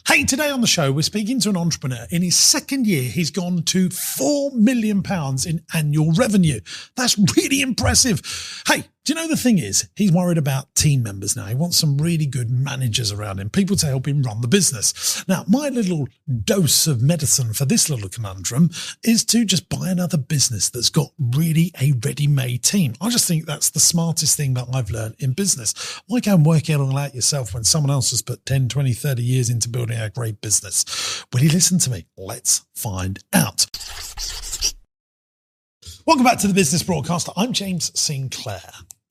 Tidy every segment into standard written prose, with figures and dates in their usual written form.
Hey, today on the show, we're speaking to an entrepreneur. In his second year, he's gone to £4 million in annual revenue. That's really impressive. Hey, do you know the thing is, he's worried about team members now. He wants some really good managers around him, people to help him run the business. Now, my little dose of medicine for this little conundrum is to just buy another business that's got really a ready-made team. I just think that's the smartest thing that I've learned in business. Why go and work it all out yourself when someone else has put 10, 20, 30 years into building a great business? Will you listen to me? Let's find out. Welcome back to the Business Broadcaster. I'm James Sinclair.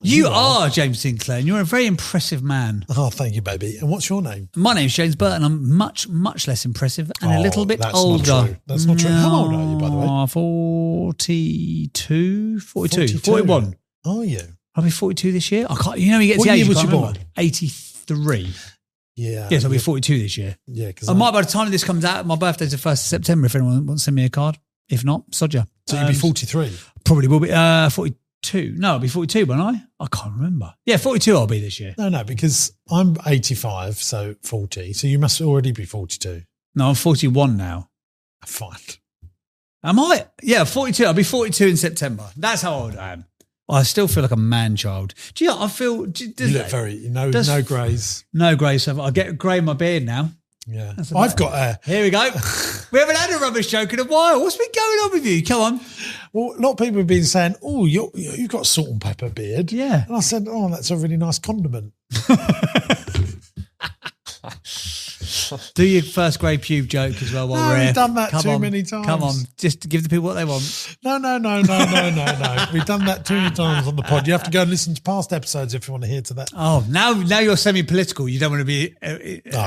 You are James Sinclair, and you're a very impressive man. Oh, thank you, baby. And what's your name? My name's James Burton. I'm much, much less impressive and a little bit older. Not true. That's not true. How old are you, by the way? 42, 42, 41. Are you? I'll be 42 this year. I can't. You know, you get to the age. What year was you born? 83. Yeah. Yes, I'll be 42 this year. Yeah. I might, by the time this comes out, my birthday's the 1st of September, if anyone wants to send me a card. If not, sod ya. So you'll be 43? Probably will be 42. No, I'll be 42, won't I? I can't remember. Yeah, 42 I'll be this year. No, because I'm 85, so 40. So you must already be 42. No, I'm 41 now. Fine. Am I? Yeah, 42. I'll be 42 in September. That's how old I am. I still feel like a man-child. Do you know, I feel... You look no greys. No greys. So I get grey in my beard now. Yeah. I've got Here we go. We haven't had a rubbish joke in a while. What's been going on with you? Come on. Well, a lot of people have been saying, oh, you've got a salt and pepper beard. Yeah. And I said, oh, that's a really nice condiment. Do your first grey pube joke as well while we're here. We've done that too many times. Come on. Just to give the people what they want. No. We've done that too many times on the pod. You have to go and listen to past episodes if you want to hear to that. Oh, now you're semi-political. You don't want to be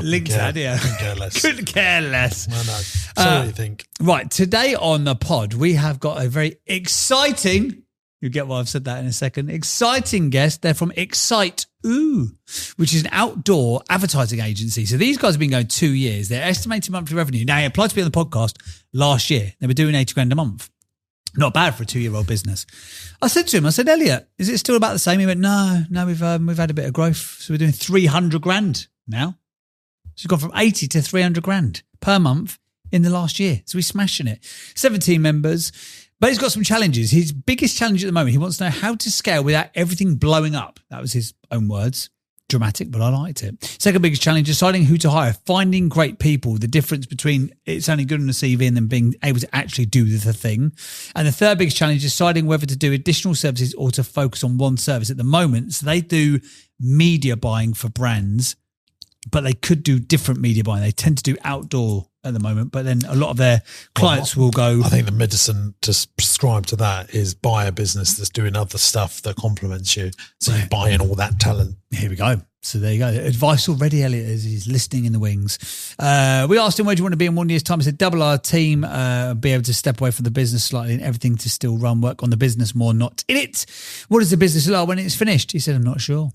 linked to that, do you? Couldn't care less. Couldn't care less. I know. So what do you think? Right. Today on the pod, we have got a very exciting... You'll get why I've said that in a second. Exciting guest. They're from Excite which is an outdoor advertising agency. So these guys have been going 2 years. Their estimated monthly revenue. Now, he applied to be on the podcast last year. They were doing 80 grand a month. Not bad for a 2-year-old business. I said to him, Elliot, is it still about the same? He went, no, we've had a bit of growth. So we're doing 300 grand now. So we've gone from 80 to 300 grand per month in the last year. So we're smashing it. 17 members. But he's got some challenges. His biggest challenge at the moment, he wants to know how to scale without everything blowing up. That was his own words. Dramatic, but I liked it. Second biggest challenge, deciding who to hire, finding great people, the difference between it's only good on the CV and then being able to actually do the thing. And the third biggest challenge, deciding whether to do additional services or to focus on one service at the moment. So they do media buying for brands, but they could do different media buying. They tend to do outdoor at the moment, but then a lot of their clients will go... I think the medicine to prescribe to that is buy a business that's doing other stuff that complements you. So you're buying all that talent. Here we go. So there you go. Advice already, Elliot, as he's listening in the wings. We asked him, where do you want to be in 1 year's time? He said, double our team, be able to step away from the business slightly and everything to still run, work on the business more, not in it. What does the business look like when it's finished? He said, I'm not sure.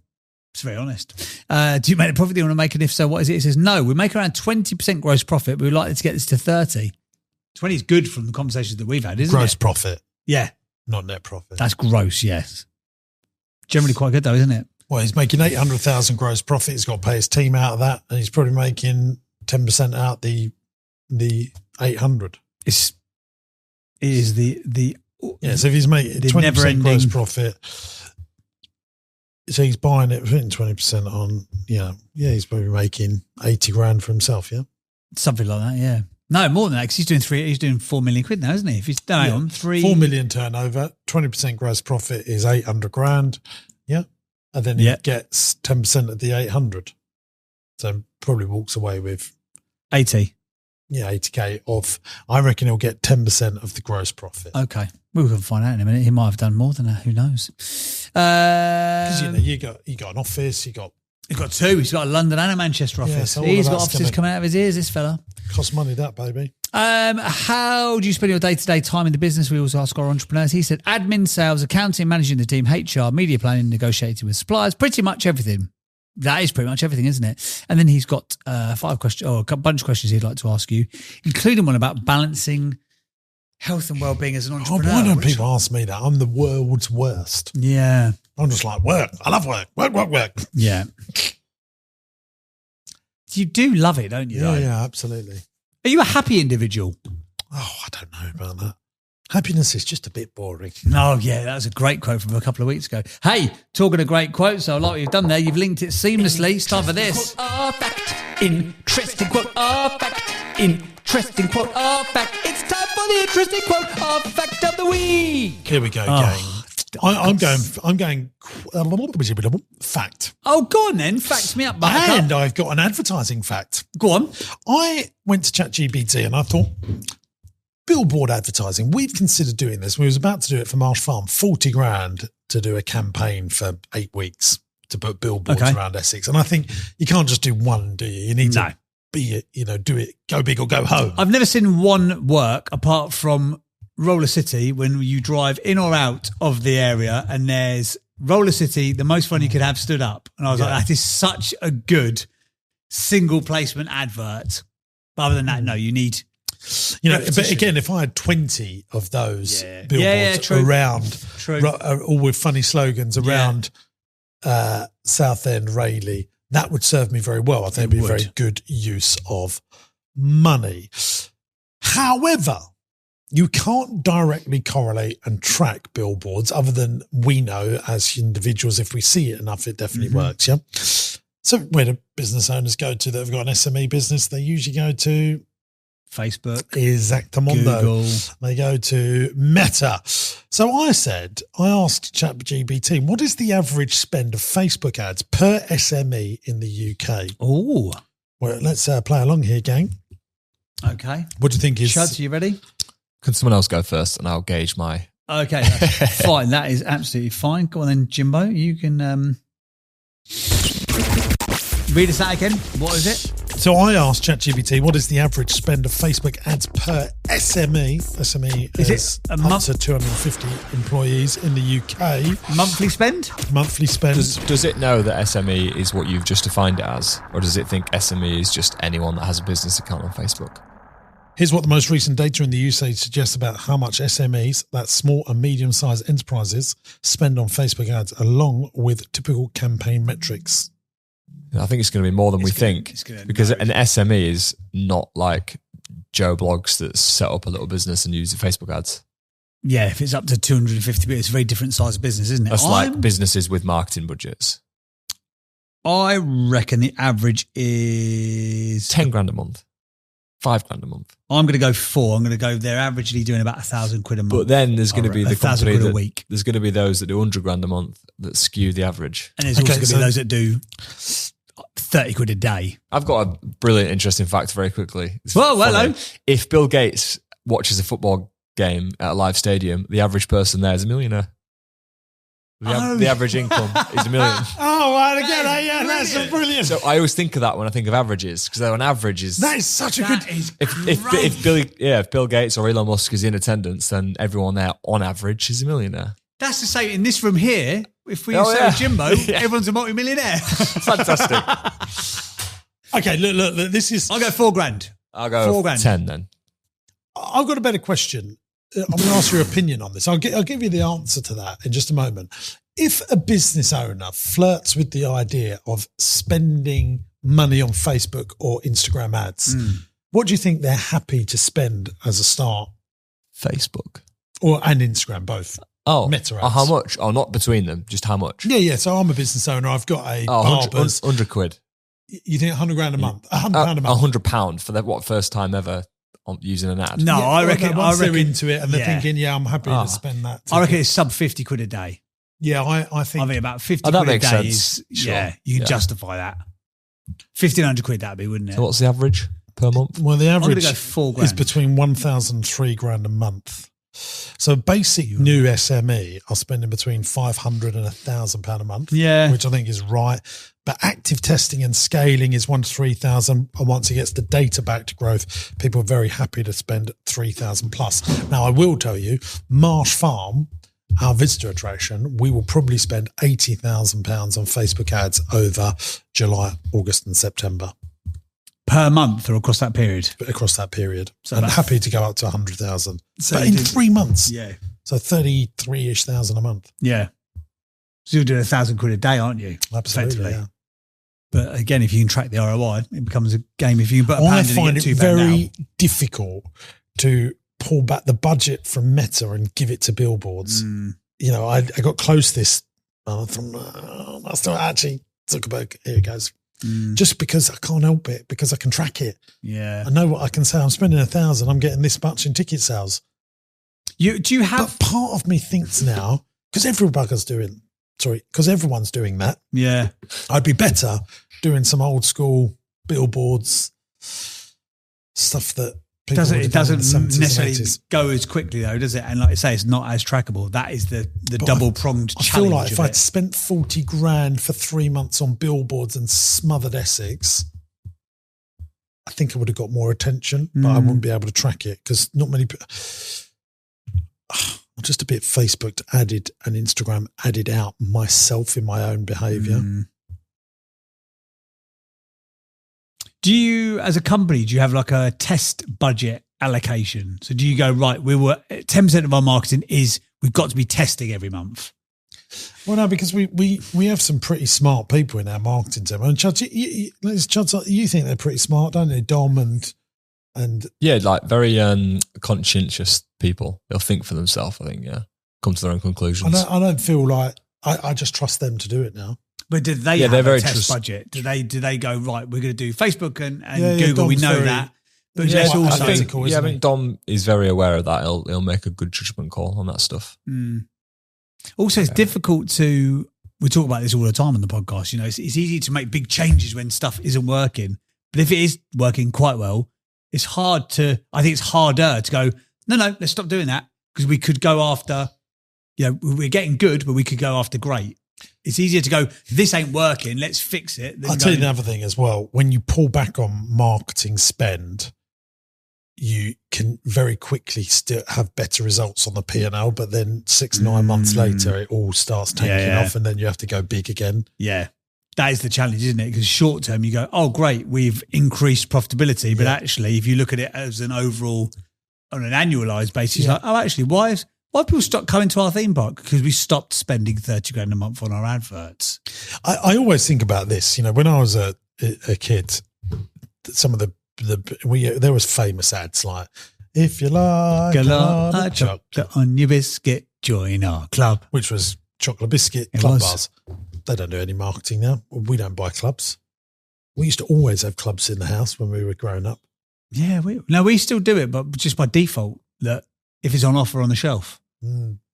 It's very honest. Do you make a profit? Do you want to make it? If so, what is it? He says, no, we make around 20% gross profit, but we'd like to get this to 30. 20 is good from the conversations that we've had, isn't gross it? Gross profit. Yeah. Not net profit. That's gross, yes. Generally quite good though, isn't it? Well, he's making 800,000 gross profit. He's got to pay his team out of that, and he's probably making 10% out the 800. It is the yeah. So if he's making 20% gross profit, so he's buying it, putting 20% on. Yeah, he's probably making 80 grand for himself. Yeah, something like that. Yeah, no more than that because he's doing 4 million quid now, isn't he? If he's on 4 million turnover, 20% gross profit is 800 grand. Yeah. And then he gets 10% of the 800. So probably walks away with 80. Yeah, 80K off. I reckon he'll get 10% of the gross profit. Okay. We can find out in a minute. He might have done more than that. Who knows? Because you got an office, He's got two. He's got a London and a Manchester office. So he's got offices coming out of his ears, this fella. Costs money, that, baby. How do you spend your day-to-day time in the business? We always ask our entrepreneurs. He said admin, sales, accounting, managing the team, HR, media planning, negotiating with suppliers, pretty much everything. That is pretty much everything, isn't it? And then he's got 5 questions, or a bunch of questions he'd like to ask you, including one about balancing health and well-being as an entrepreneur. Why don't people ask me that? I'm the world's worst. Yeah. I'm just like, work. I love work. Work. Yeah. You do love it, don't you? Yeah, absolutely. Are you a happy individual? Oh, I don't know about that. Happiness is just a bit boring. Oh, yeah, that was a great quote from a couple of weeks ago. Hey, talking of great quotes, I like what you've done there. You've linked it seamlessly. It's time for this. Interesting quote of fact. Interesting quote of fact. It's time for the interesting quote of fact of the week. Here we go, gang. I'm going fact. Oh, go on then. Fact me up, Buttercup. And I've got an advertising fact. Go on. I went to ChatGPT and I thought, billboard advertising, we'd considered doing this. We was about to do it for Marsh Farm, 40 grand to do a campaign for 8 weeks to put billboards around Essex. And I think you can't just do one, do you? You need to be, do it, go big or go home. I've never seen one work apart from Roller City when you drive in or out of the area and there's Roller City, the most fun you could have stood up. And I was like, that is such a good single placement advert. But other than that, no, you need... but again, if I had 20 of those billboards around, all with funny slogans around Southend, Rayleigh, that would serve me very well. I think it'd be a very good use of money. However, you can't directly correlate and track billboards other than we know as individuals, if we see it enough, it definitely works, yeah? So where do business owners go to that have got an SME business? They usually go to Facebook, Exactamundo. Google. They go to Meta. So I asked ChatGPT, what is the average spend of Facebook ads per SME in the UK? Oh. Well, let's play along here, gang. Okay. What do you think is... Shuds, you ready? Can someone else go first and I'll gauge my... Okay, that's fine. That is absolutely fine. Go on then, Jimbo. You can read us that again. What is it? So I asked ChatGPT, what is the average spend of Facebook ads per SME? SME is it up to 250 employees in the UK. Monthly spend? Monthly spend. Does it know that SME is what you've just defined it as? Or does it think SME is just anyone that has a business account on Facebook? Here's what the most recent data in the UK suggests about how much SMEs, that's small and medium-sized enterprises, spend on Facebook ads, along with typical campaign metrics. I think it's going to be more than we think, because an SME is not like Joe Blogs that's set up a little business and uses Facebook ads. Yeah, if it's up to 250, it's a very different size of business, isn't it? That's like businesses with marketing budgets. I reckon the average is 10 grand a month. 5 grand a month. I'm going to go 4. I'm going to go, they're averagely doing about 1,000 quid a month. But then there's going to be the company a week. There's going to be those that do 100 grand a month that skew the average. And there's also going to be those that do 30 quid a day. I've got a brilliant, interesting fact very quickly. Well, hello. If Bill Gates watches a football game at a live stadium, the average person there is a millionaire. The average income is $1 million. Oh, right, again, yeah, that's brilliant. So I always think of that when I think of averages, because on average is... That is such a good... If Bill Gates or Elon Musk is in attendance, then everyone there on average is a millionaire. That's to say, in this room here, if we say Jimbo, everyone's a multi-millionaire. Fantastic. Okay, look, this is... I'll go 4 grand. I'll go 4 grand. 10 then. I've got a better question. I'm going to ask your opinion on this. I'll give you the answer to that in just a moment. If a business owner flirts with the idea of spending money on Facebook or Instagram ads, what do you think they're happy to spend as a start? Facebook. And Instagram, both. Oh, Meta ads. How much? Oh, not between them, just how much? Yeah. So I'm a business owner. I've got a barber's. 100 quid. You think 100 grand a month? £100 a month? £100 for that, first time ever on using an ad? No, I reckon they're into it and they're thinking, I'm happy to spend that. I reckon it's sub 50 quid a day. Yeah, I think about 50 quid a day sense. is, you can justify that. 1,500 quid that'd be, wouldn't it? So what's the average per month? Well, the average go 4 grand. is between 1,000 and 3 grand a month. So basic new SME are spending between £500 and £1,000 a month, which I think is right. But active testing and scaling is 1,000 to 3,000. And once it gets the data back to growth, people are very happy to spend 3,000 plus. Now, I will tell you, Marsh Farm, our visitor attraction, we will probably spend £80,000 on Facebook ads over July, August and September. Per month or across that period? Across that period. So I'm happy to go up to 100,000. So but in 3 months. Yeah. So 33-ish thousand a month. Yeah. So you're doing 1,000 quid a day, aren't you? Absolutely. Yeah. But again, if you can track the ROI, it becomes a game. If you can put a I pound in find and it get £2 now. very difficult to pull back the budget from Meta and give it to billboards. You know, I got close this from I still actually Zuckerberg. Here it goes. Just because I can't help it, because I can track it. Yeah, I know what I can say. I'm spending 1,000. I'm getting this much in ticket sales. Do you have? But part of me thinks now, because everyone's doing that. Yeah, I'd be better doing some old school billboards stuff that people would have done in the 70s and necessarily 80s. go as quickly though, does it? And like I say, it's not as trackable. That is the double pronged I challenge. feel like if of I'd it. spent 40 grand for 3 months on billboards and smothered Essex, I think I would have got more attention, but I wouldn't be able to track it because not many people. Just a bit Facebook added and Instagram added out myself in my own behaviour. Do you, as a company, do you have like a test budget allocation? So do you go, right, 10% of our marketing is we've got to be testing every month? Well, no, because we have some pretty smart people in our marketing team. And Chuds, you think they're pretty smart, don't they? Dom and Yeah, like very conscientious people. They'll think for themselves, I think, come to their own conclusions. I don't feel like I just trust them to do it now. But did they have a test budget? Do they go, right, we're going to do Facebook and Google, we know that. But Yeah, also, I think Dom is very aware of that. He'll make a good judgment call on that stuff. Also, it's difficult to, we talk about this all the time on the podcast, you know, it's easy to make big changes when stuff isn't working. But if it is working quite well, I think it's harder to go, no, let's stop doing that because we could go after, you know, we're getting good, but we could go after great. It's easier to go, this ain't working, let's fix it. I'll tell you another thing as well. When you pull back on marketing spend, you can very quickly still have better results on the P&L, but then 6-9 months later, it all starts tanking off and then you have to go big again. Yeah. That is the challenge, isn't it? Because short term, you go, oh, great, we've increased profitability. But actually, if you look at it as an overall, on an annualized basis, like, oh, actually, why people stop coming to our theme park? Because we stopped spending 30 grand a month on our adverts. I always think about this. You know, when I was a kid, some of there was famous ads like, if you like a lot of chocolate on your biscuit, join our club. Which was chocolate biscuit club bars. They don't do any marketing now. We don't buy clubs. We used to always have clubs in the house when we were growing up. Yeah, we still do it, but just by default, that if it's on offer on the shelf.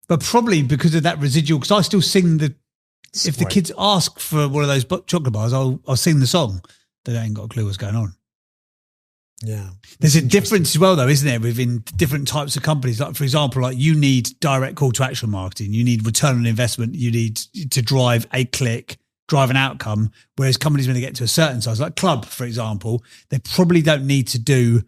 But probably because of that residual, because I still sing if the kids ask for one of those chocolate bars, I'll sing the song. They ain't got a clue what's going on. Yeah. There's a difference as well, though, isn't there, within different types of companies? Like, for example, like you need direct call to action marketing. You need return on investment. You need to drive a click, drive an outcome. Whereas companies, when they get to a certain size, like Club, for example, they probably don't need to do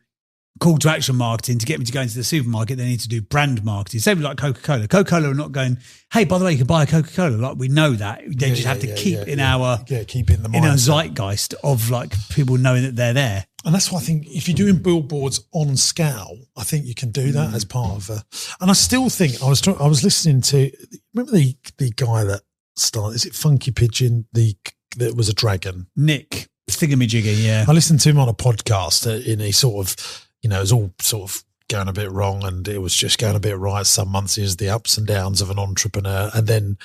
call to action marketing to get me to go into the supermarket. They need to do brand marketing. Same like Coca-Cola. Coca-Cola are not going, hey, by the way, you can buy a Coca-Cola. Like, we know that. They just have to keep in our zeitgeist of like people knowing that they're there. And that's why I think if you're doing billboards on scale, I think you can do that as part of and I still think I was listening to, remember the guy that started, is it Funky Pigeon? That was a dragon. Nick Thingamajigger, yeah. I listened to him on a podcast and he sort of, you know, it was all sort of going a bit wrong and it was just going a bit right. Some months is the ups and downs of an entrepreneur. And then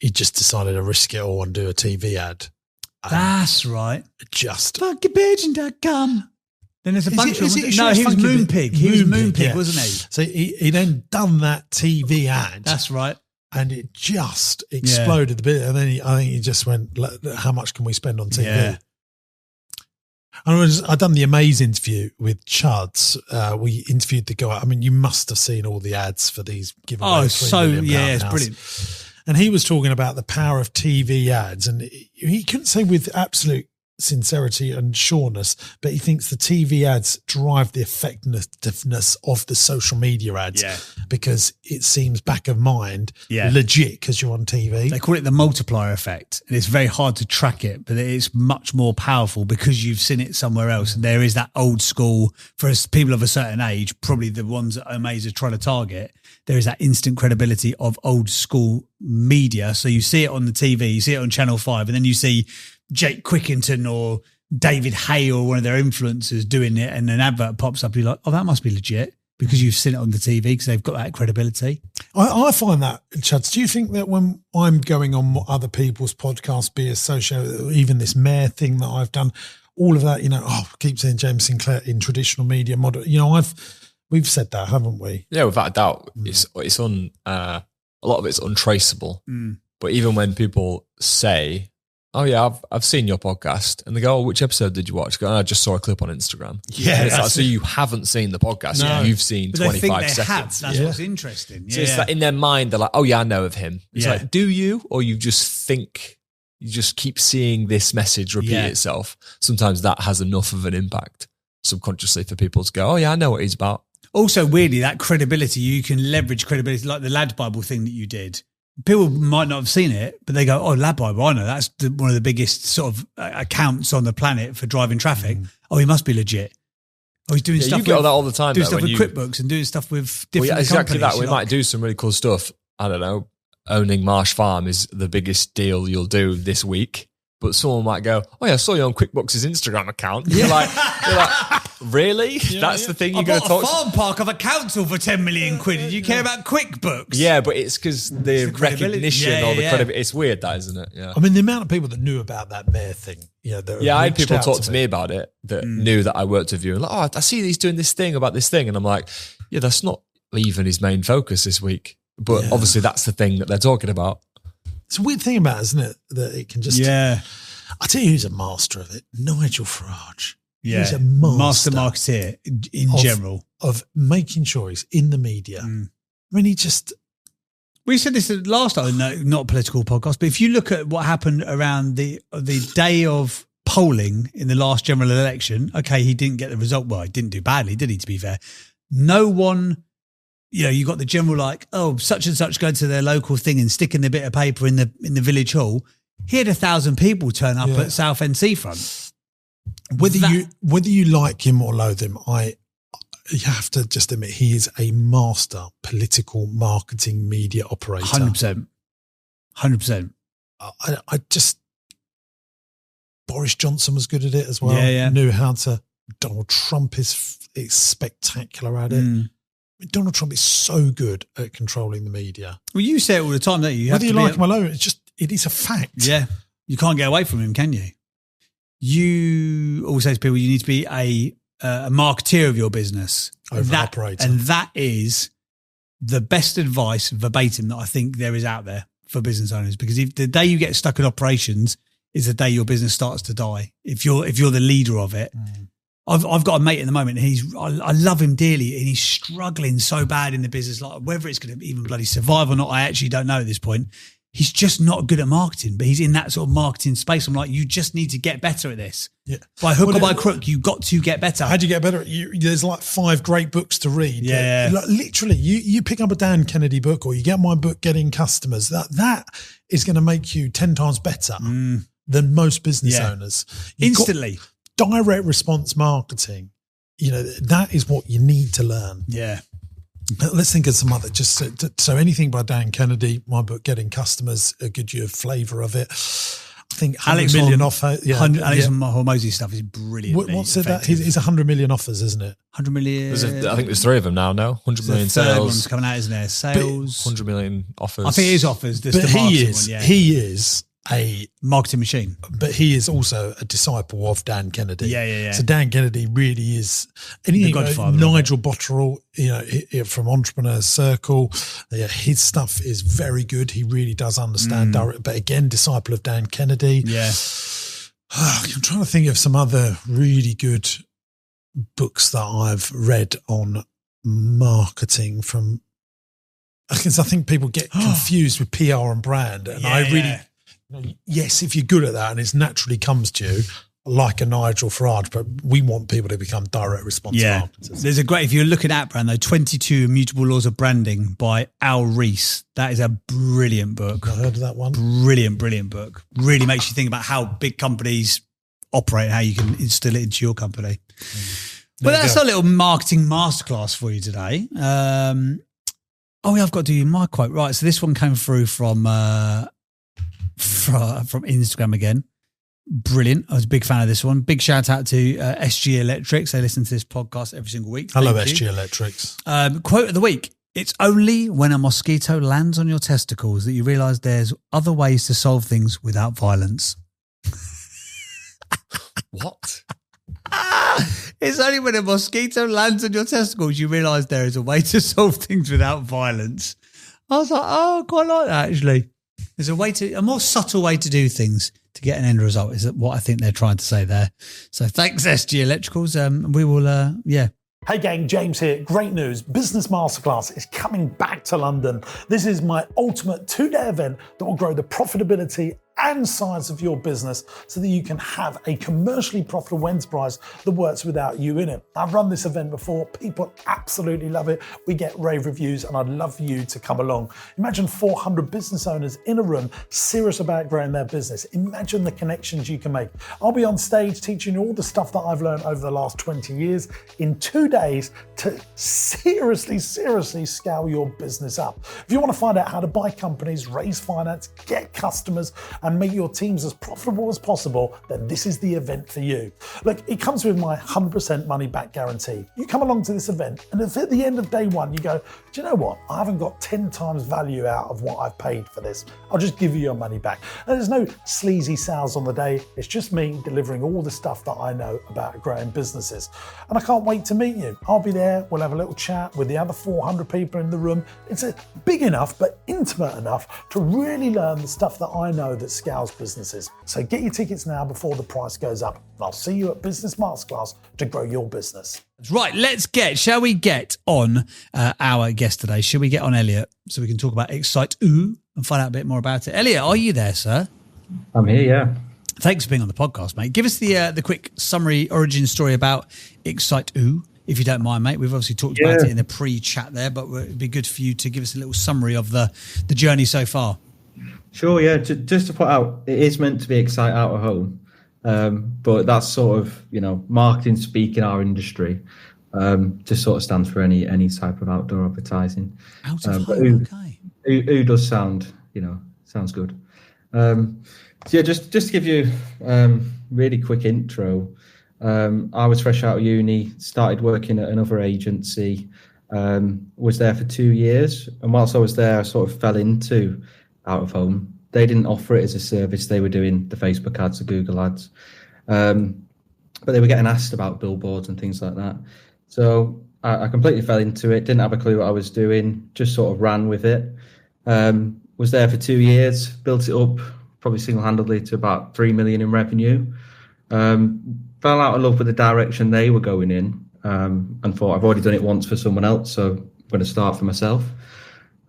he just decided to risk it all and do a TV ad. That's right. Just funkypigeon.com. Then there's a bunch of he was Moonpig. He was Moonpig, yeah. wasn't he? So he then done that TV ad. That's right. And it just exploded a bit. And then I think he just went, how much can we spend on TV? Yeah. And I'd done the Amaze interview with Chuds. We interviewed the guy. I mean, you must have seen all the ads for these giveaways. Oh, it's brilliant. And he was talking about the power of TV ads. And he couldn't say with absolute sincerity and sureness, but he thinks the TV ads drive the effectiveness of the social media ads because it seems back of mind legit because you're on TV. They call it the multiplier effect, and it's very hard to track it, but it's much more powerful because you've seen it somewhere else. And there is that old school, for us, people of a certain age, probably the ones that Omaze are trying to target, there is that instant credibility of old school media. So you see it on the TV, you see it on Channel 5, and then you see Jake Quickington or David Hay or one of their influencers doing it, and an advert pops up, you're like, oh, that must be legit, because you've seen it on the TV because they've got that credibility. I find that, Chuds, do you think that when I'm going on other people's podcasts, be associated with even this mayor thing that I've done, all of that, I keep saying James Sinclair in traditional media model, we've said that, haven't we? Yeah, without a doubt. It's a lot of it's untraceable. But even when people say, oh yeah, I've seen your podcast, and they go, oh, which episode did you watch? I go, I just saw a clip on Instagram. Yeah. It's like, so you haven't seen the podcast. No. You've seen But 25 they think they seconds. have. That's what's interesting. So it's like in their mind, they're like, oh yeah, I know of him. It's Yeah. like, do you? Or you just think, you just keep seeing this message repeat itself. Sometimes that has enough of an impact subconsciously for people to go, oh yeah, I know what he's about. Also, weirdly, that credibility, you can leverage credibility, like the Lad Bible thing that you did. People might not have seen it, but they go, oh, Lad Bible, I know. That's one of the biggest sort of accounts on the planet for driving traffic. Oh, he must be legit. Oh, he's doing stuff you get all that all the time. Doing though, stuff when with QuickBooks and doing stuff with different exactly companies. that. We might do some really cool stuff. I don't know. Owning Marsh Farm is the biggest deal you'll do this week. But someone might go, oh yeah, I saw you on QuickBooks' Instagram account. You're like, really? That's the thing you're going to talk a farm park of a council for 10 million quid. Did you care about QuickBooks? Yeah, but it's because the recognition or the credibility. It's weird, that, isn't it? Yeah. I mean, the amount of people that knew about that mayor thing, I had people talk to me about it that knew that I worked with you. And like, oh, I see he's doing this thing about this thing. And I'm like, yeah, that's not even his main focus this week. But obviously that's the thing that they're talking about. It's a weird thing about it, isn't it? That it can just... Yeah. I'll tell you who's a master of it. Nigel Farage. Yeah. He's a master marketeer in general. Of making sure he's in the media. I mean, he just... We said this last time, not a political podcast, but if you look at what happened around the day of polling in the last general election, okay, he didn't get the result. Well, he didn't do badly, did he, to be fair? No one... you got the general like, oh, such and such go to their local thing and stick in the bit of paper in the village hall. He had 1,000 people turn up at Southend Seafront. Whether you like him or loathe him, you have to just admit he is a master political marketing media operator. 100%. I just... Boris Johnson was good at it as well. Yeah. Knew how to... Donald Trump is spectacular at it. Donald Trump is so good at controlling the media. Well, you say it all the time, don't you? Whether you like him or loathe him, it is a fact. Yeah. You can't get away from him, can you? You always say to people, you need to be a marketeer of your business. Over an operator. And that is the best advice verbatim that I think there is out there for business owners. Because if the day you get stuck in operations is the day your business starts to die. If you're the leader of it. I've got a mate at the moment. I love him dearly, and he's struggling so bad in the business. Like whether it's going to even bloody survive or not, I actually don't know at this point. He's just not good at marketing, but he's in that sort of marketing space. I'm like, you just need to get better at this. Yeah. By hook or by crook, you got to get better. How do you get better? There's like 5 great books to read. Yeah. Like literally, you pick up a Dan Kennedy book, or you get my book, Getting Customers. That is going to make you 10 times better than most business owners. Instantly. Direct response marketing, that is what you need to learn. Yeah. But let's think of some other, so anything by Dan Kennedy, my book, Getting Customers, gives you a flavour of it. I think Alex million offers. Yeah, Alex Hormozy's stuff is brilliant. What's it that? He's 100 million offers, isn't it? 100 million. I think there's 3 of them now, no? 100 million sales. Third one's coming out, isn't there? Sales. 100 million offers. I think it is offers. But he is a marketing machine, but he is also a disciple of Dan Kennedy. Yeah. So Dan Kennedy really is anything. Nigel Botterill, from Entrepreneur Circle, his stuff is very good. He really does understand direct, but again, disciple of Dan Kennedy. Yeah. I'm trying to think of some other really good books that I've read on marketing from, because I think people get confused with PR and brand, and I really. Yes, if you're good at that and it naturally comes to you, like a Nigel Farage, but we want people to become direct response marketers. There's if you're looking at brand though, 22 Immutable Laws of Branding by Al Rees. That is a brilliant book. I heard of that one. Brilliant book. Really makes you think about how big companies operate, how you can instill it into your company. Well, that's a little marketing masterclass for you today. I've got to do my quote. Right, so this one came through from Instagram again. Brilliant. I was a big fan of this one. Big shout out to SG Electrics. They listen to this podcast every single week. I love SG Electrics. Quote of the week. It's only when a mosquito lands on your testicles that you realise there's other ways to solve things without violence. What? It's only when a mosquito lands on your testicles you realise there is a way to solve things without violence. I was like, I quite like that, actually. There's a more subtle way to do things to get an end result, is what I think they're trying to say there. So thanks, SG Electricals. We will, Hey gang, James here. Great news. Business Masterclass is coming back to London. This is my ultimate 2-day event that will grow the profitability and size of your business so that you can have a commercially profitable enterprise that works without you in it. I've run this event before. People absolutely love it. We get rave reviews and I'd love for you to come along. Imagine 400 business owners in a room serious about growing their business. Imagine the connections you can make. I'll be on stage teaching you all the stuff that I've learned over the last 20 years in 2 days to seriously scale your business up. If you want to find out how to buy companies, raise finance, get customers, and make your teams as profitable as possible, then this is the event for you. Look, it comes with my 100% money back guarantee. You come along to this event, and if at the end of day one you go, do you know what? I haven't got 10 times value out of what I've paid for this. I'll just give you your money back. And there's no sleazy sales on the day. It's just me delivering all the stuff that I know about growing businesses. And I can't wait to meet you. I'll be there. We'll have a little chat with the other 400 people in the room. It's big enough, but intimate enough to really learn the stuff that I know that scales businesses. So get your tickets now before the price goes up. And I'll see you at Business Masterclass to grow your business. Right, shall we get on our guest today? Shall we get on Elliot so we can talk about Excite and find out a bit more about it? Elliot, are you there, sir? I'm here, yeah. Thanks for being on the podcast, mate. Give us the quick summary origin story about Excite if you don't mind, mate. We've obviously talked about it in the pre-chat there, but it'd be good for you to give us a little summary of the journey so far. Sure, yeah. Just to put out, it is meant to be Excite Out of Home, but that's sort of, marketing speak in our industry. Just sort of stands for any type of outdoor advertising. Out of home, okay. Who does sound, sounds good. So yeah, just to give you really quick intro. I was fresh out of uni, started working at another agency, was there for 2 years, and whilst I was there, I sort of fell into out of home. They didn't offer it as a service. They were doing the Facebook ads, the Google ads, but they were getting asked about billboards and things like that. So I completely fell into it, didn't have a clue what I was doing, just sort of ran with it. Was there for 2 years, built it up probably single-handedly to about 3 million in revenue. Fell out of love with the direction they were going in, and thought I've already done it once for someone else, so I'm going to start for myself.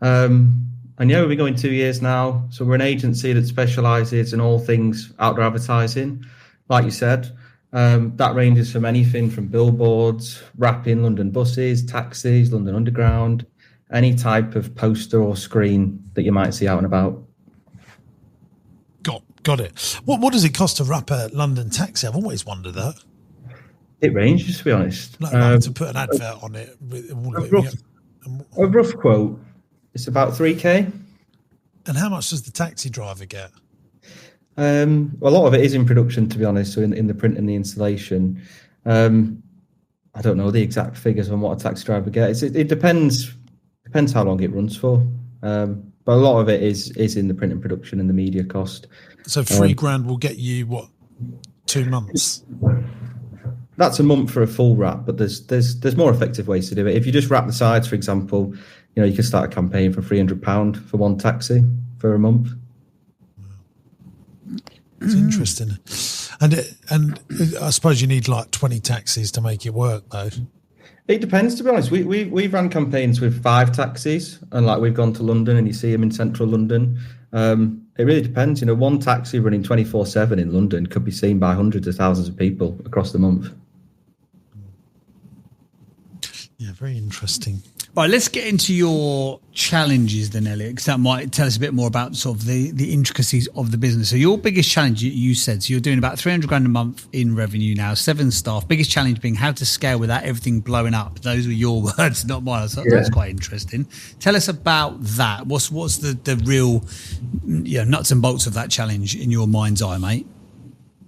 And yeah, we've been going 2 years now. So we're an agency that specialises in all things outdoor advertising. Like you said, that ranges from anything from billboards, wrapping London buses, taxis, London Underground, any type of poster or screen that you might see out and about. Got it. What does it cost to wrap a London taxi? I've always wondered that. It ranges, to be honest. Like to put an advert on it. A rough quote, it's about 3K. And how much does the taxi driver get? A lot of it is in production, to be honest, so in the print and the installation. I don't know the exact figures on what a taxi driver gets. It depends how long it runs for. But a lot of it is in the print and production and the media cost. So $3,000 will get you, 2 months? That's a month for a full wrap, but there's more effective ways to do it. If you just wrap the sides, for example, you can start a campaign for £300 for one taxi for a month. It's interesting. And I suppose you need like 20 taxis to make it work, though. It depends, to be honest. We've run campaigns with 5 taxis, and we've gone to London and you see them in central London. It really depends. One taxi running 24/7 in London could be seen by hundreds of thousands of people across the month. Yeah, very interesting. Right, let's get into your challenges then, Elliot, because that might tell us a bit more about sort of the intricacies of the business. So your biggest challenge, you said, so you're doing about $300,000 a month in revenue now, 7 staff. Biggest challenge being how to scale without everything blowing up. Those were your words, not mine. So that's quite interesting. Tell us about that. What's the real nuts and bolts of that challenge in your mind's eye, mate?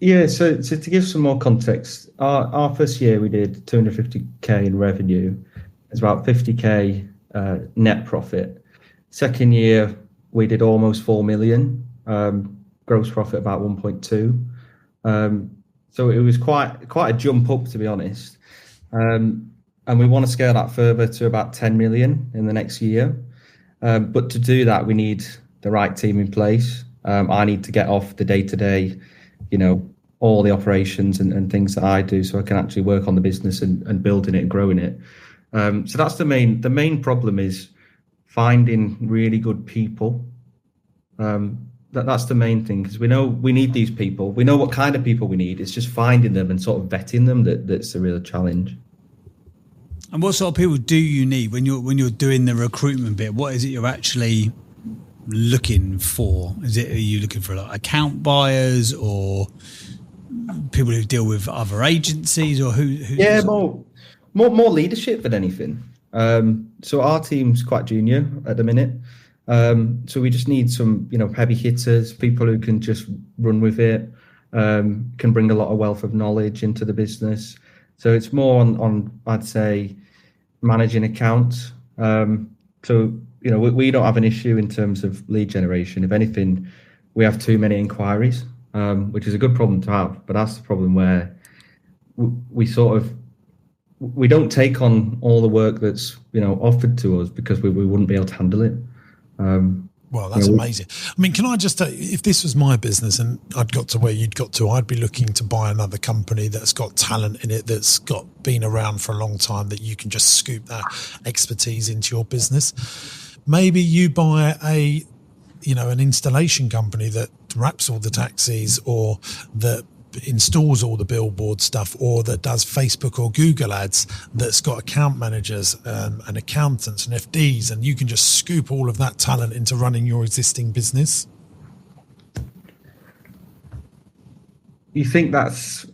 Yeah, so to give some more context, our first year we did 250k in revenue. It's about 50k net profit. Second year we did almost 4 million, gross profit about 1.2. So it was quite a jump up, to be honest. And we want to scale that further to about 10 million in the next year. But to do that, we need the right team in place. I need to get off the day-to-day, all the operations and things that I do, so I can actually work on the business and building it and growing it. So that's the main problem is finding really good people. That's the main thing, because we know we need these people. We know what kind of people we need. It's just finding them and sort of vetting them that's the real challenge. And what sort of people do you need when you're doing the recruitment bit? What is it you're actually looking for? Are you looking for like account buyers or people who deal with other agencies, or who? Yeah, more leadership than anything. So our team's quite junior at the minute. So we just need some, heavy hitters, people who can just run with it, can bring a lot of wealth of knowledge into the business. So it's more on I'd say, managing accounts. So, we don't have an issue in terms of lead generation. If anything, we have too many inquiries, which is a good problem to have. But that's the problem where we don't take on all the work that's, offered to us because we wouldn't be able to handle it. Well, that's amazing. I mean, can I just tell you, if this was my business and I'd got to where you'd got to, I'd be looking to buy another company that's got talent in it, that's been around for a long time, that you can just scoop that expertise into your business. Maybe you buy an installation company that wraps all the taxis, or that installs all the billboard stuff, or that does Facebook or Google ads, that's got account managers and accountants and FDs, and you can just scoop all of that talent into running your existing business. You think that's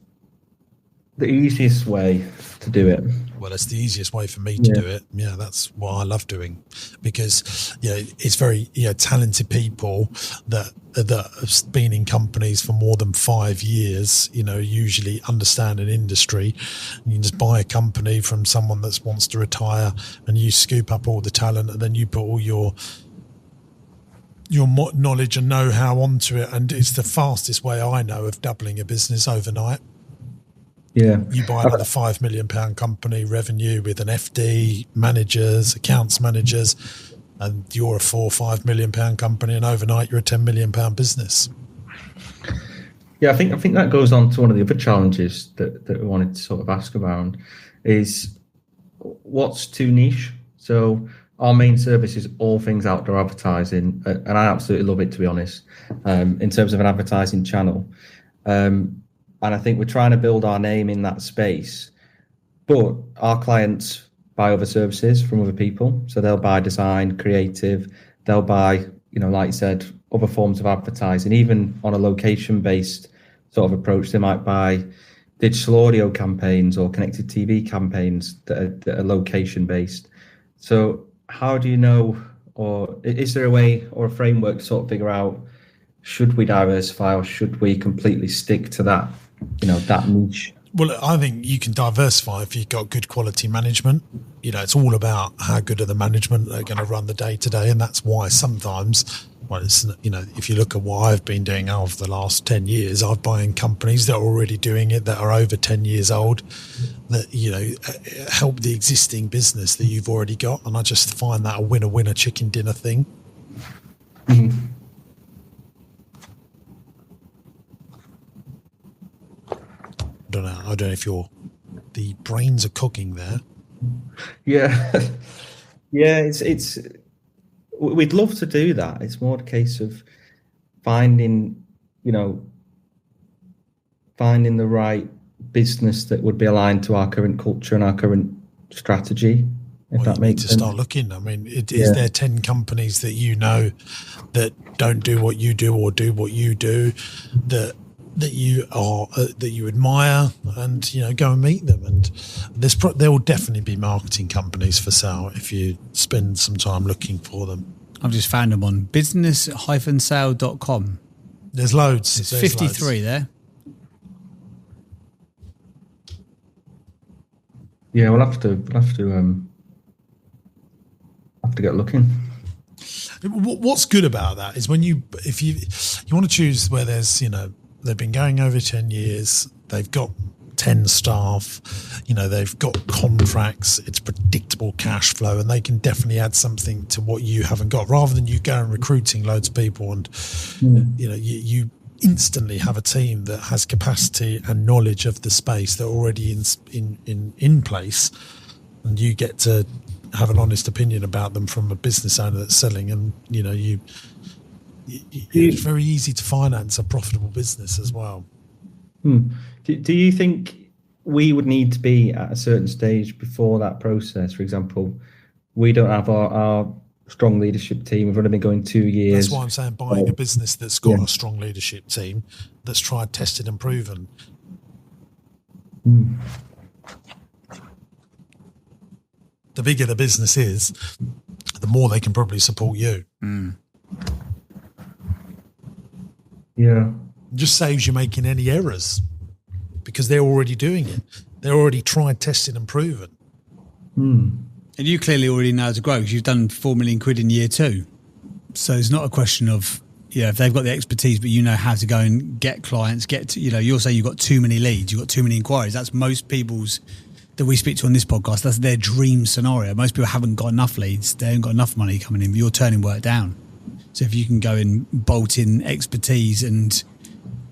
the easiest way to do it? Well, it's the easiest way for me to do it. Yeah, that's what I love doing, because it's very talented people that have been in companies for more than 5 years. Usually understand an industry. And you can just buy a company from someone that wants to retire, and you scoop up all the talent, and then you put all your knowledge and know-how onto it, and it's the fastest way I know of doubling a business overnight. Yeah, you buy another £5 million company revenue with an FD, managers, accounts managers, and you're a £4 or £5 million company, and overnight you're a £10 million business. Yeah, I think that goes on to one of the other challenges that we wanted to sort of ask around is what's too niche. So our main service is all things outdoor advertising, and I absolutely love it, to be honest, in terms of an advertising channel. And I think we're trying to build our name in that space, but our clients buy other services from other people. So they'll buy design, creative, they'll buy, like you said, other forms of advertising, even on a location-based sort of approach. They might buy digital audio campaigns or connected TV campaigns that are location-based. So how do you know, or is there a way or a framework to sort of figure out, should we diversify or should we completely stick to that, that niche? Well, I think you can diversify if you've got good quality management. It's all about how good are the management that are going to run the day-to-day, and that's why sometimes, it's, if you look at what I've been doing over the last 10 years, I've buying companies that are already doing it, that are over 10 years old, that, help the existing business that you've already got, and I just find that a winner-winner chicken dinner thing. Mm-hmm. I don't know if the brains are cooking there. Yeah. Yeah, it's we'd love to do that. It's more a case of finding the right business that would be aligned to our current culture and our current strategy. If that makes sense. Start looking. I mean, is there 10 companies that that don't do what you do or do what you do, that you admire, and go and meet them? And there will definitely be marketing companies for sale if you spend some time looking for them. I've just found them on business-sale.com. There's loads. There's 53 loads. there. Yeah, have to get looking. What's good about that is when if you want to choose where there's, they've been going over 10 years, they've got 10 staff, they've got contracts, it's predictable cash flow, and they can definitely add something to what you haven't got, rather than you go and recruiting loads of people and, you instantly have a team that has capacity and knowledge of the space that are already in place, and you get to have an honest opinion about them from a business owner that's selling, and it's very easy to finance a profitable business as well. Do you think we would need to be at a certain stage before that process? For example, we don't have our strong leadership team. We've only been going 2 years. That's why I'm saying buying a business that's got a strong leadership team, that's tried, tested and proven. The bigger the business is, the more they can probably support you. Yeah. It just saves you making any errors, because they're already doing it. They're already tried, tested and proven. And you clearly already know how to grow, because you've done 4 million quid in year 2. So it's not a question of, if they've got the expertise, but you know how to go and get clients, you'll say you've got too many leads, you've got too many inquiries. That's most people's that we speak to on this podcast. That's their dream scenario. Most people haven't got enough leads. They haven't got enough money coming in, but you're turning work down. So if you can go and bolt in expertise and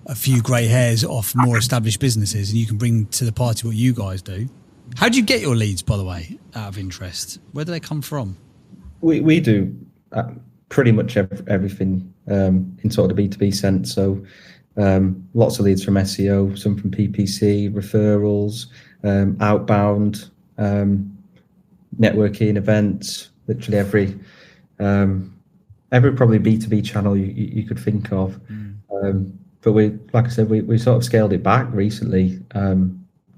a few grey hairs off more established businesses, and you can bring to the party what you guys do. How do you get your leads, by the way, out of interest? Where do they come from? We do pretty much everything in sort of the B2B sense. So lots of leads from SEO, some from PPC, referrals, outbound, networking events, literally every probably B2B channel you could think of. But like I said, we sort of scaled it back recently,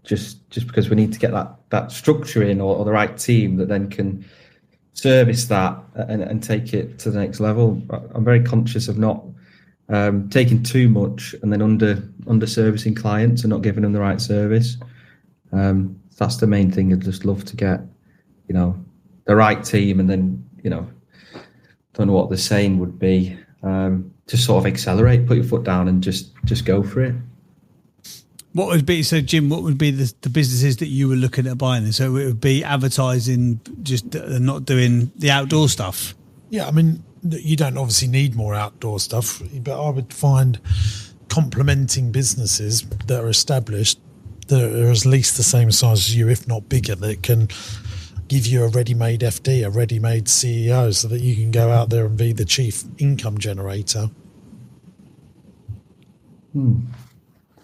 just because we need to get that structure in, or the right team that then can service that and take it to the next level. I'm very conscious of not taking too much and then under servicing clients and not giving them the right service. That's the main thing. I'd just love to get, the right team, and then, don't know what the saying would be. Just sort of accelerate, put your foot down and just go for it. What would be, so Jim, what would be the businesses that you were looking at buying? So it would be advertising, just not doing the outdoor stuff? Yeah, I mean, you don't obviously need more outdoor stuff, but I would find complementing businesses that are established, that are at least the same size as you, if not bigger, that can give you a ready-made FD, a ready-made CEO, so that you can go out there and be the chief income generator.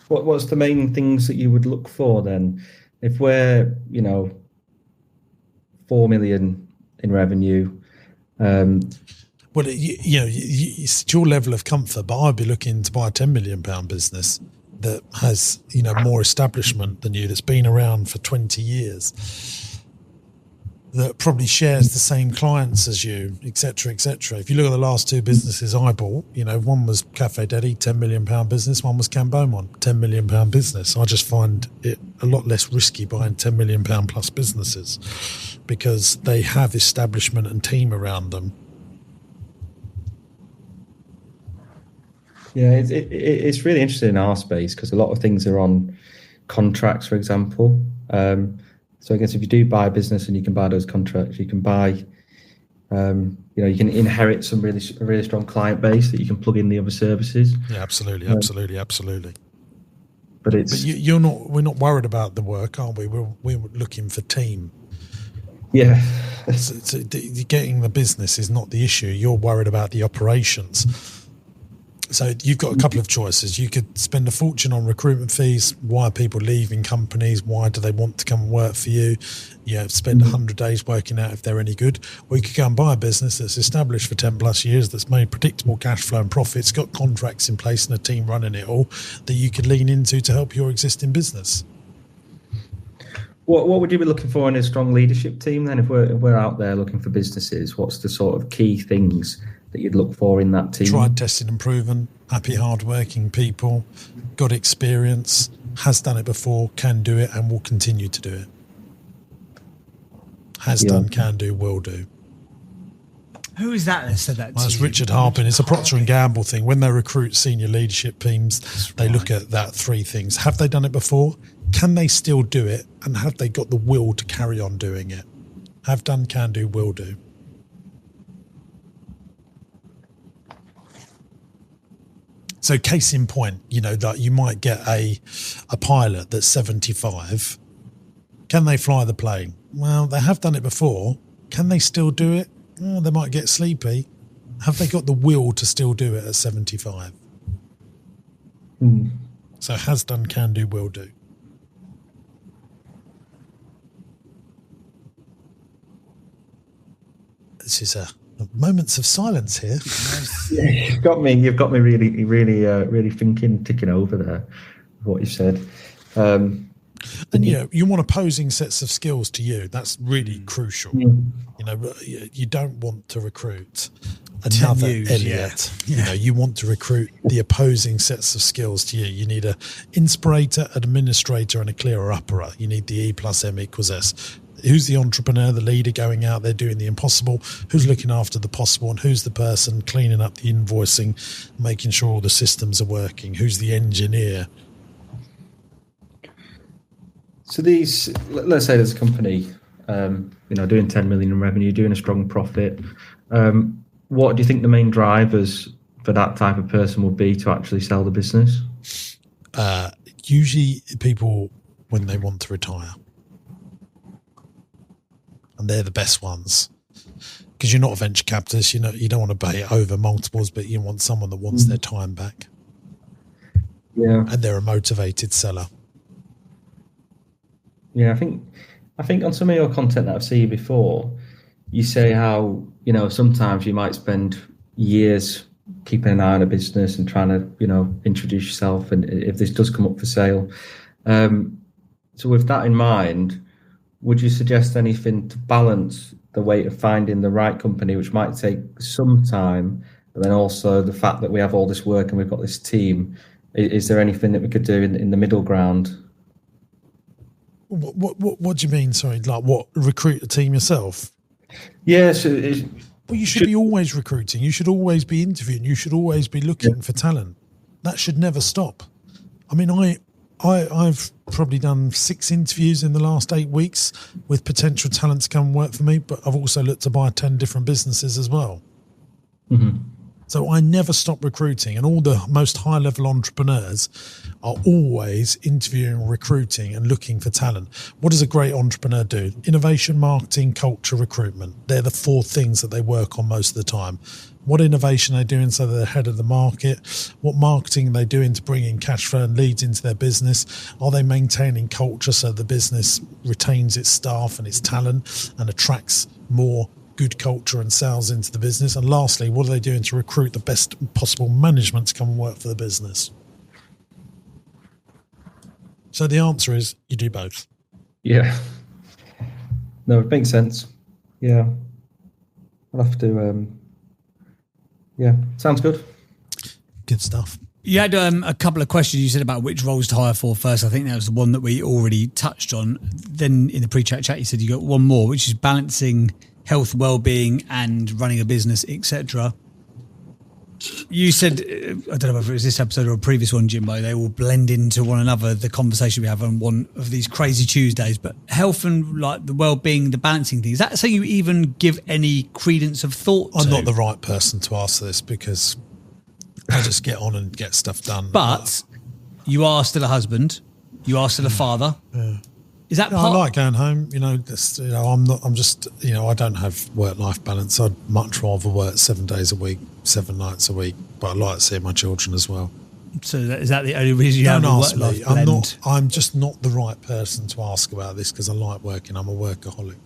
What's the main things that you would look for then? If we're, 4 million in revenue. Well, it's your level of comfort, but I'd be looking to buy a £10 million business that has, more establishment than you, that's been around for 20 years. That probably shares the same clients as you, et cetera, et cetera. If you look at the last 2 businesses I bought, one was Cafe Daddy, £10 million business, one was Camboamont, £10 million business. I just find it a lot less risky buying £10 million plus businesses, because they have establishment and team around them. Yeah, it's really interesting in our space, because a lot of things are on contracts, for example. So I guess if you do buy a business and you can buy those contracts, you can buy, you can inherit some really strong client base that you can plug in the other services. Yeah, absolutely. But we're not worried about the work, are we? We're looking for team. Yeah. So getting the business is not the issue. You're worried about the operations. So you've got a couple of choices. You could spend a fortune on recruitment fees. Why are people leaving companies? Why do they want to come and work for you? Spend 100 days working out if they're any good. Or you could go and buy a business that's established for 10 plus years, that's made predictable cash flow and profits, got contracts in place and a team running it all, that you could lean into to help your existing business. What would you be looking for in a strong leadership team then? If we're out there looking for businesses, what's the sort of key things that you'd look for in that team? Tried, tested and proven, happy, hard-working people, got experience, has done it before, can do it and will continue to do it. Has done, can do, will do. Who is that said that to Well, that's you? Richard Harpin. It's a Procter & Gamble thing. When they recruit senior leadership teams, they look at that 3 things. Have they done it before? Can they still do it? And have they got the will to carry on doing it? Have done, can do, will do. So case in point, like you might get a pilot that's 75. Can they fly the plane? Well, they have done it before. Can they still do it? Oh, they might get sleepy. Have they got the will to still do it at 75? So has done, can do, will do. This is moments of silence here. Yeah, you've got me really thinking, ticking over there, what you said. And you want opposing sets of skills to you. That's really crucial. You don't want to recruit another Elliot. You want to recruit the opposing sets of skills to you. You need a inspirator, administrator, and a clearer upperer. You need the E plus M equals S. Who's the entrepreneur, the leader going out there doing the impossible? Who's looking after the possible? And who's the person cleaning up the invoicing, making sure all the systems are working? Who's the engineer? So let's say there's a company, doing 10 million in revenue, doing a strong profit. What do you think the main drivers for that type of person will be to actually sell the business? Usually people when they want to retire. And they're the best ones. Because you're not a venture capitalist, you don't want to pay over multiples, but you want someone that wants their time back. Yeah. And they're a motivated seller. Yeah, I think on some of your content that I've seen before, you say how, sometimes you might spend years keeping an eye on a business and trying to, introduce yourself, and if this does come up for sale. So with that in mind, would you suggest anything to balance the weight of finding the right company, which might take some time, but then also the fact that we have all this work and we've got this team? Is there anything that we could do in the middle ground? What do you mean? Sorry, like what? Recruit a team yourself? Yes. Well, you should be always recruiting. You should always be interviewing. You should always be looking for talent. That should never stop. I mean, I've probably done 6 interviews in the last 8 weeks with potential talent to come and work for me, but I've also looked to buy 10 different businesses as well. Mm-hmm. So I never stop recruiting, and all the most high-level entrepreneurs are always interviewing, recruiting, and looking for talent. What does a great entrepreneur do? Innovation, marketing, culture, recruitment. They're the 4 things that they work on most of the time. What innovation are they doing so they're ahead of the market? What marketing are they doing to bring in cash flow and leads into their business? Are they maintaining culture so the business retains its staff and its talent and attracts more good culture and sales into the business? And lastly, what are they doing to recruit the best possible management to come and work for the business? So the answer is you do both. Yeah. No, it makes sense. Yeah. I'll have to... Yeah, sounds good. Good stuff. You had a couple of questions you said about which roles to hire for first. I think that was the one that we already touched on. Then in the pre-chat chat, you said you got one more, which is balancing health, well-being and running a business, etc. You said, I don't know if it was this episode or a previous one, Jimbo, they all blend into one another, the conversation we have on one of these crazy Tuesdays. But health and like the well-being, the balancing thing, is that so you even give any credence of thought to? I'm not the right person to ask this because I just get on and get stuff done. But you are still a husband. You are still a father. Yeah. Is that I like going home, I don't have work-life balance. I'd much rather work 7 days a week, 7 nights a week, but I like seeing my children as well. So is that the only reason you have a work-life blend? I'm just not the right person to ask about this because I like working. I'm a workaholic.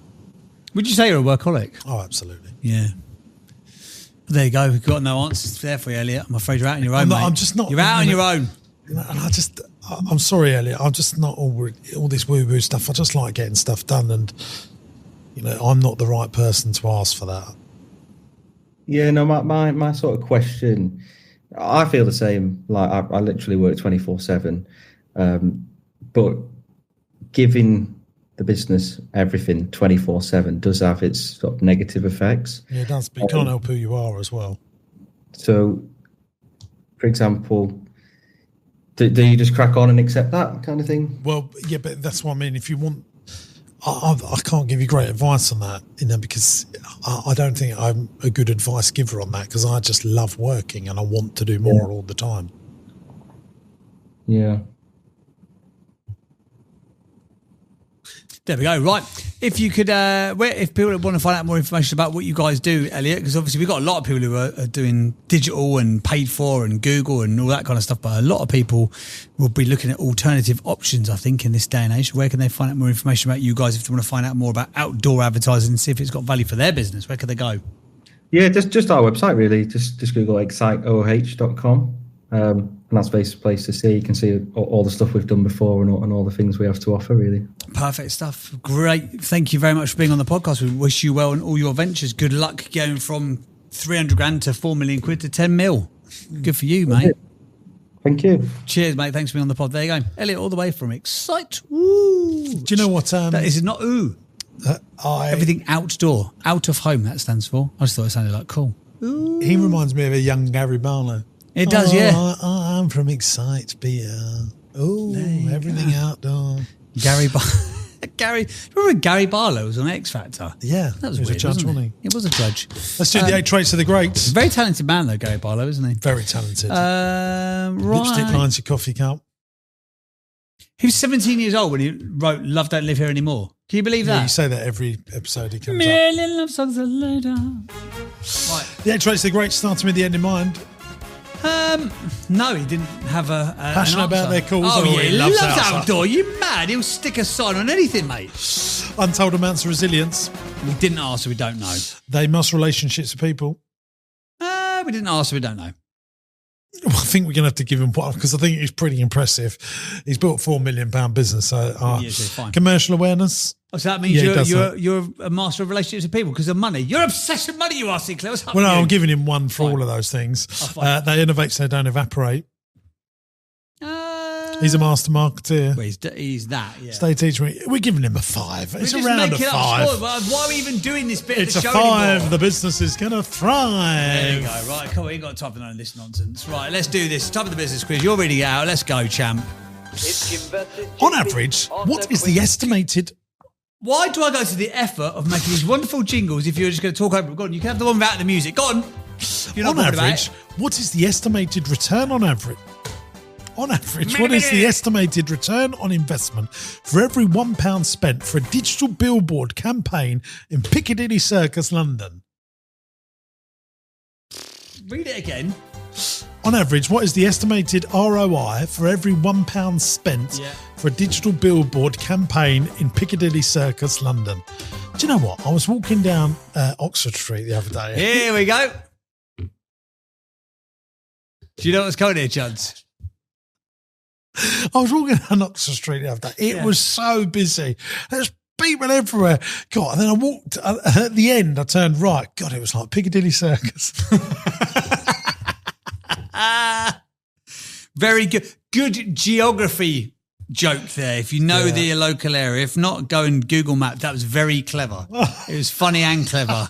Would you say you're a workaholic? Oh, absolutely. Yeah. There you go. We've got no answers there for you, Elliot. I'm afraid you're out on your own, mate. I'm just not. You're out on your own. And I'm sorry, Elliot. I'm just not all this woo-woo stuff. I just like getting stuff done, and I'm not the right person to ask for that. Yeah, no, my sort of question, I feel the same. Like I literally work 24/7, but giving the business, everything 24/7 does have its sort of negative effects. Yeah, it does, but you can't help who you are as well. So, for example, do you just crack on and accept that kind of thing? Well, yeah, but that's what I mean. If you want, I can't give you great advice on that, because I don't think I'm a good advice giver on that, because I just love working and I want to do more all the time. Yeah. There we go. Right. If you could, if people want to find out more information about what you guys do, Elliot, because obviously we've got a lot of people who are doing digital and paid for and Google and all that kind of stuff, but a lot of people will be looking at alternative options, I think, in this day and age. Where can they find out more information about you guys if they want to find out more about outdoor advertising and see if it's got value for their business? Where can they go? Yeah, just our website, really. Just Google exciteoh.com. And that's basically a place to see. You can see all the stuff we've done before and all the things we have to offer, really. Perfect stuff. Great. Thank you very much for being on the podcast. We wish you well in all your ventures. Good luck going from 300 grand to 4 million quid to 10 mil. Good for you, mate. Thank you. Cheers, mate. Thanks for being on the pod. There you go. Elliot, all the way from Excite. Woo. Do you know what? That is not ooh. Everything outdoor. Out of home, that stands for. I just thought it sounded like cool. Ooh. He reminds me of a young Gary Barlow. It does, yeah. I'm from Excite Beer. Oh, everything outdoor. Remember Gary Barlow was on X Factor? Yeah, that was he was weird, a judge, wasn't he? He was a judge. Let's do the 8 traits of the greats. Very talented man, though, Gary Barlow, isn't he? Very talented. Right. Lipstick lines your coffee cup. He was 17 years old when he wrote "Love Don't Live Here Anymore." Can you believe that? Yeah, you say that every episode he comes up. Million love songs later. Right. The 8 traits of the greats, starting with the end in mind. No, he didn't have a passionate about their cause. Oh, yeah, he loves outdoor. outdoor. You mad? He'll stick a sign on anything, mate. Untold amounts of resilience. We didn't ask, so we don't know. They must relationships with people. We didn't ask, so we don't know. Well, I think we're going to have to give him one because I think he's pretty impressive. He's built a £4 million business. So, fine. Commercial awareness. Oh, so that means you're a master of relationships with people because of money. You're obsessed with money, you are, Sinclair. What's up with you? I'm giving him one for all of those things. They innovate so they don't evaporate. He's a master marketeer. Well, he's that, yeah. Stay teacher. We're giving him a 5. It's around a 5. Why are we even doing this bit It's of the a show 5. anymore? The business is going to thrive. There you go. Right, come on. We ain't got time for none of this nonsense. Right, let's do this. Time of the business quiz. You're reading it out. Let's go, champ. On average, what is the estimated... Why do I go to the effort of making these wonderful jingles if you're just going to talk over it? Go on, you can have the one without the music. Go on. You're not on bothered average, about it. what is the estimated return on average? On average, what is the estimated return on investment for every £1 spent for a digital billboard campaign in Piccadilly Circus, London? Read it again. On average, what is the estimated ROI for every £1 spent for a digital billboard campaign in Piccadilly Circus, London? Do you know what? I was walking down Oxford Street the other day. Here we go. Do you know what's going here, Chuds? I was walking down Oxford Street the other day. It was so busy. There's people everywhere. God, and then I walked, at the end, I turned right. God, it was like Piccadilly Circus. Very good. Good geography joke there. If you know the local area. If not, go and Google Map. That was very clever. It was funny and clever.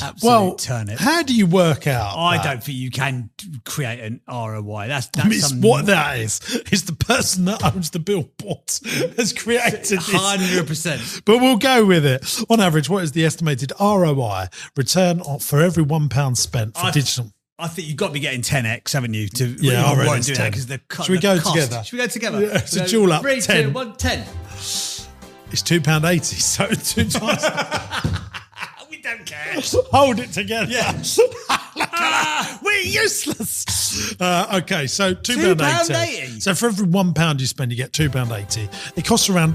Absolute turnip. How do you work out I don't think you can create an ROI. That's what that is the person that owns the billboards has created this. 100%. But we'll go with it. On average, what is the estimated ROI return for every £1 spent for digital? I think you've got to be getting 10x, haven't you? To I reckon do that because Should we go together? Should we go together? Yeah, it's a duel up. 3, 10. 2, 1, 10. It's £2.80, so 2 times. We don't care. Hold it together. Yeah. We're useless. Okay, so £2.80. So for every £1 you spend, you get £2.80. It costs around.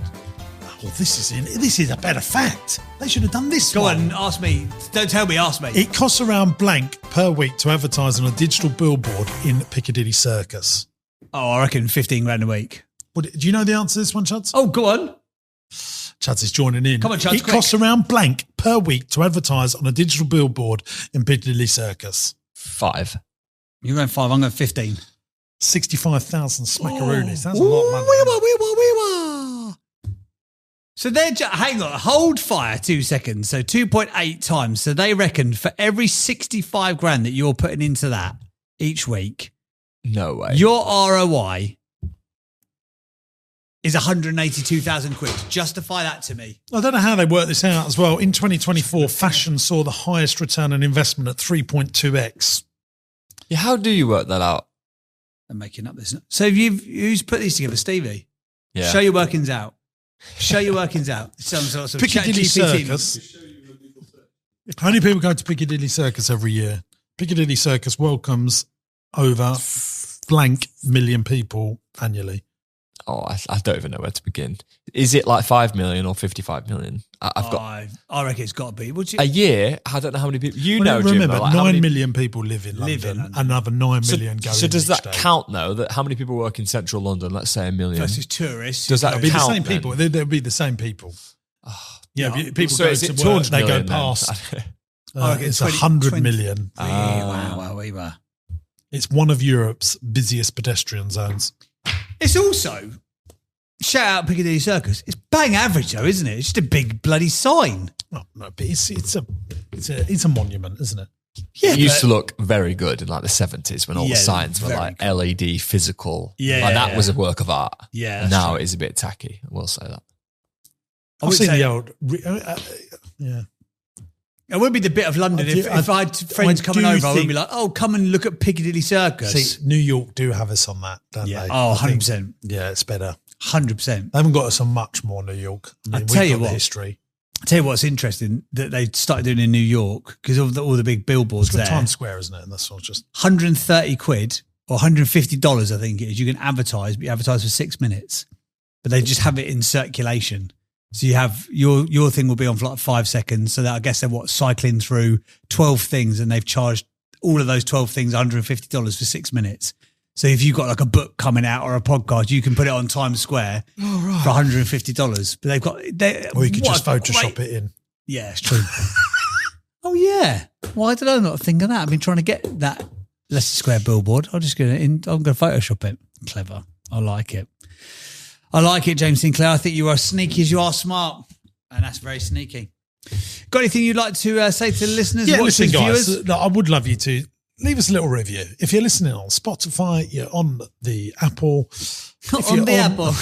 Well, this is a better fact. They should have done this. Go on, ask me. Don't tell me, ask me. It costs around blank per week to advertise on a digital billboard in Piccadilly Circus. Oh, I reckon 15 grand a week. Do you know the answer to this one, Chuds? Oh, go on. Chuds is joining in. Come on, Chuds, It costs around blank per week to advertise on a digital billboard in Piccadilly Circus. 5. You're going 5, I'm going 15. 65,000 smackaroonies. That's a lot of money. Wee-wah. So hang on, hold fire 2 seconds. So 2.8 times. So they reckoned for every 65 grand that you're putting into that each week, No way. your ROI is 182,000 quid. Justify that to me. I don't know how they work this out as well. In 2024, fashion saw the highest return on investment at 3.2x. Yeah, how do you work that out? I'm making up this. So who's put these together, Stevie? Yeah. Show your workings out. Show your workings out. Some sort of Piccadilly ChatGPT. Circus. How many people go to Piccadilly Circus every year? Piccadilly Circus welcomes over blank million people annually. Oh, I don't even know where to begin. Is it like 5 million or 55 million? I reckon it's got to be. a year. I don't know how many people. Jim, remember, though, like 9 million people live in London. Another 9 million go. So does each that day. count though? That how many people work in central London? Let's say 1 million versus tourists. Does that It'd be the count same then? people. They'll be the same people. Yeah, yeah. people So go is to it work, 200 they go million then? past. I reckon It's 20 100 million. Wow. It's one of Europe's busiest pedestrian zones. It's also, shout out Piccadilly Circus, it's bang average though, isn't it? It's just a big bloody sign. Oh, no, but it's a monument, isn't it? Yeah, It used to look very good in like the 70s when all Yeah, the signs were very like LED physical. Yeah, Like that yeah. was a work of art. Yeah, And that's now true. it is a bit tacky. I will say that. I've seen the old. Yeah. It would be the bit of London if I had friends coming over, I would be like, oh, come and look at Piccadilly Circus. See, New York do have us on that, don't yeah. they? Oh, I think- 100%. Yeah, it's better. 100%. They haven't got us on much more New York. I'll we've tell you got the what. history. I'll tell you what's interesting that they started doing in New York because of all the big billboards It's there. got Times Square, isn't it? And that's all just 130 quid or $150, I think it is. You can advertise, but you advertise for 6 minutes. But they just have it in circulation. So you have your thing will be on for like 5 seconds. So that I guess they're cycling through 12 things and they've charged all of those 12 things $150 for 6 minutes. So if you've got like a book coming out or a podcast, you can put it on Times Square for $150. But they've got or you could just Photoshop it in. Yeah, it's true. Oh yeah. Why did I not think of that? I've been trying to get that Leicester Square billboard. I'm going to Photoshop it. Clever. I like it. I like it, James Sinclair. I think you are as sneaky as you are smart. And that's very sneaky. Got anything you'd like to say to the listeners, Yeah, watchers, listen, guys. viewers? I would love you to leave us a little review. If you're listening on Spotify, you're on the Apple. On the Apple.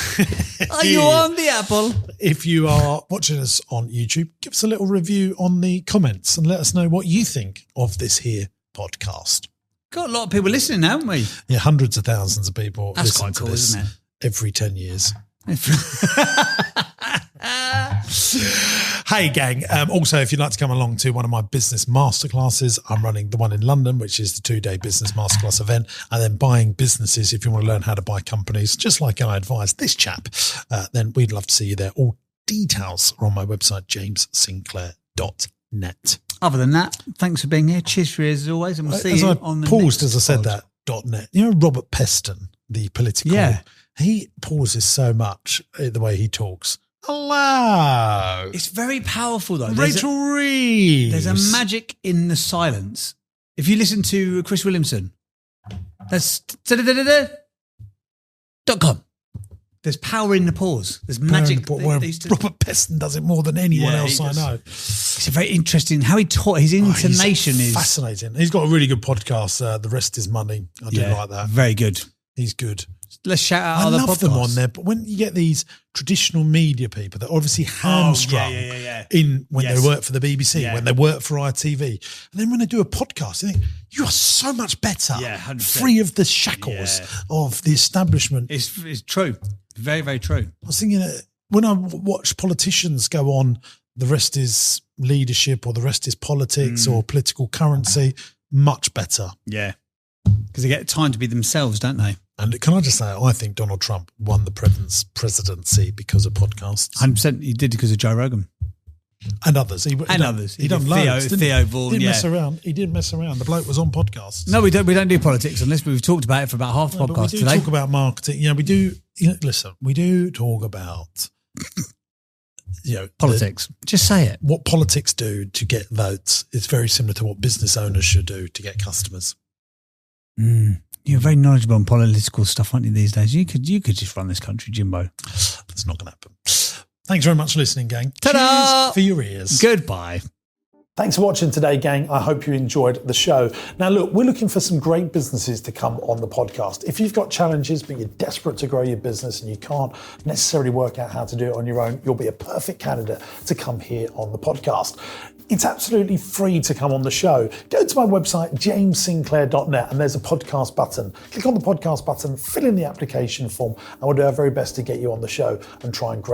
Are you on the Apple? If you are watching us on YouTube, give us a little review on the comments and let us know what you think of this here podcast. Got a lot of people listening, haven't we? Yeah, hundreds of thousands of people That's listen quite to cool, this isn't it? every 10 years. Hey, gang. Also, if you'd like to come along to one of my business masterclasses, I'm running the one in London, which is the 2-day business masterclass event, and then buying businesses. If you want to learn how to buy companies, just like I advised this chap, then we'd love to see you there. All details are on my website, jamessinclair.net. Other than that, thanks for being here. Cheers for yours as always, and we'll see you on the paused next as I said pod. that, .net. You know Robert Peston, the political, Yeah. he pauses so much the way he talks. Hello. It's very powerful though. Rachel Reeves. There's a magic in the silence. If you listen to Chris Williamson, that's .com. There's power in the pause. There's magic. Robert Peston does it more than anyone Yeah, else he I does. know. It's a very interesting how he taught. His intonation He's is fascinating. He's got a really good podcast. The Rest Is Money. I do like that. Very good. He's good. Let's shout out I other love podcasts. them on there, but when you get these traditional media people that are obviously hamstrung in when they work for the BBC, when they work for ITV, and then when they do a podcast, you think you are so much better, 100%. free of the shackles of the establishment. It's true, very, very true. I was thinking when I watch politicians go on, the rest is leadership or the rest is politics or political currency, much better. Yeah, because they get time to be themselves, don't they? And can I just say, I think Donald Trump won the presidency because of podcasts. 100%. He did because of Joe Rogan. And others. He done loads. Theo Vaughan, He didn't mess around. He didn't mess around. The bloke was on podcasts. No, we don't do politics on this. We've talked about it for about half the But podcast we do today. talk about marketing. Yeah, we do. Listen, we do talk about Politics. Just say it. What politics do to get votes is very similar to what business owners should do to get customers. You're very knowledgeable on political stuff, aren't you, these days? You could just run this country, Jimbo. That's not going to happen. Thanks very much for listening, gang. Ta-da! Cheers for your ears. Goodbye. Thanks for watching today, gang. I hope you enjoyed the show. Now, look, we're looking for some great businesses to come on the podcast. If you've got challenges, but you're desperate to grow your business and you can't necessarily work out how to do it on your own, you'll be a perfect candidate to come here on the podcast. It's absolutely free to come on the show. Go to my website, jamessinclair.net, and there's a podcast button. Click on the podcast button, fill in the application form, and we'll do our very best to get you on the show and try and grow